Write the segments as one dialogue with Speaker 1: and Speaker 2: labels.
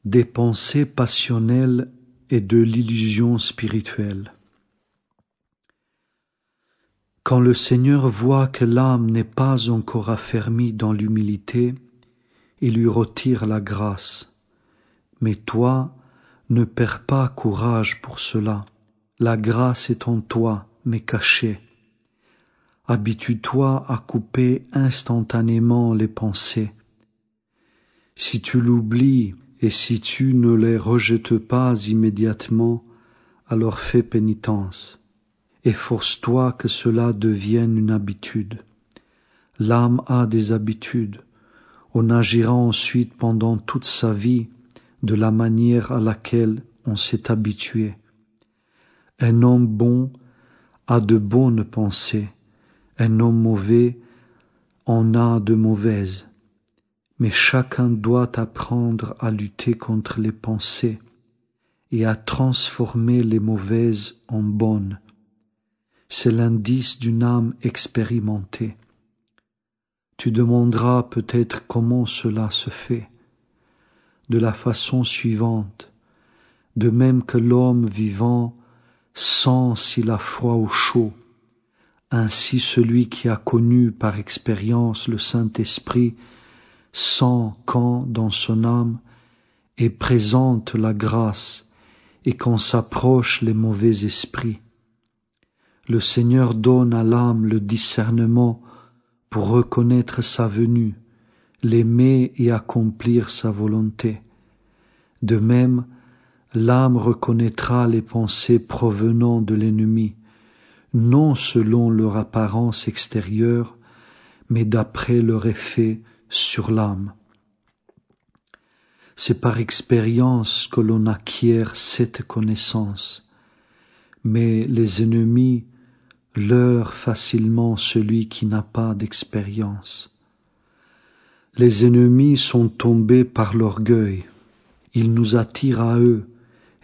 Speaker 1: des pensées passionnelles et de l'illusion spirituelle. Quand le Seigneur voit que l'âme n'est pas encore affermie dans l'humilité, il lui retire la grâce. Mais toi, ne perds pas courage pour cela. La grâce est en toi, mais cachée. Habitue-toi à couper instantanément les pensées. Si tu l'oublies et si tu ne les rejettes pas immédiatement, alors fais pénitence. Efforce-toi que cela devienne une habitude. L'âme a des habitudes. On agira ensuite pendant toute sa vie de la manière à laquelle on s'est habitué. Un homme bon a de bonnes pensées. Un homme mauvais en a de mauvaises. Mais chacun doit apprendre à lutter contre les pensées et à transformer les mauvaises en bonnes. C'est l'indice d'une âme expérimentée. Tu demanderas peut-être comment cela se fait. De la façon suivante, de même que l'homme vivant sent s'il a froid ou chaud, ainsi celui qui a connu par expérience le Saint-Esprit sent quand dans son âme est présente la grâce et quand s'approchent les mauvais esprits. Le Seigneur donne à l'âme le discernement pour reconnaître sa venue, l'aimer et accomplir sa volonté. De même, l'âme reconnaîtra les pensées provenant de l'ennemi, non selon leur apparence extérieure, mais d'après leur effet sur l'âme. C'est par expérience que l'on acquiert cette connaissance, mais les ennemis leurrent facilement celui qui n'a pas d'expérience. Les ennemis sont tombés par l'orgueil. Ils nous attirent à eux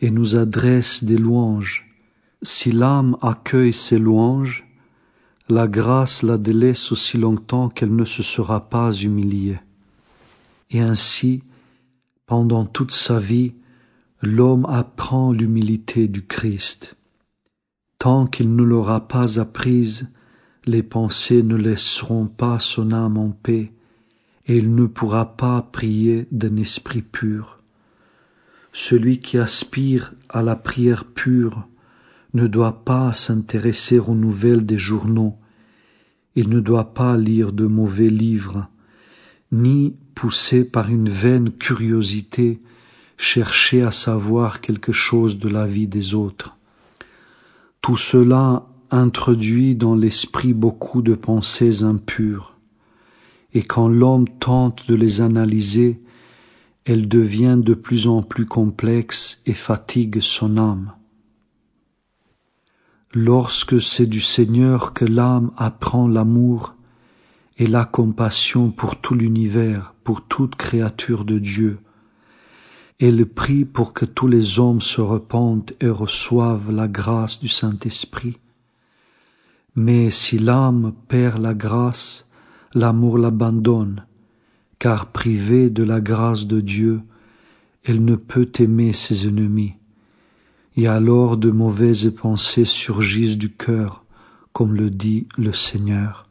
Speaker 1: et nous adressent des louanges. Si l'âme accueille ces louanges, la grâce la délaisse aussi longtemps qu'elle ne se sera pas humiliée. Et ainsi, pendant toute sa vie, l'homme apprend l'humilité du Christ. Tant qu'il ne l'aura pas apprise, les pensées ne laisseront pas son âme en paix, et il ne pourra pas prier d'un esprit pur. Celui qui aspire à la prière pure ne doit pas s'intéresser aux nouvelles des journaux, il ne doit pas lire de mauvais livres, ni, poussé par une vaine curiosité, chercher à savoir quelque chose de la vie des autres. Tout cela introduit dans l'esprit beaucoup de pensées impures, et quand l'homme tente de les analyser, elles deviennent de plus en plus complexes et fatiguent son âme. Lorsque c'est du Seigneur que l'âme apprend l'amour et la compassion pour tout l'univers, pour toute créature de Dieu, elle prie pour que tous les hommes se repentent et reçoivent la grâce du Saint-Esprit. Mais si l'âme perd la grâce, l'amour l'abandonne, car privée de la grâce de Dieu, elle ne peut aimer ses ennemis. Et alors de mauvaises pensées surgissent du cœur, comme le dit le Seigneur.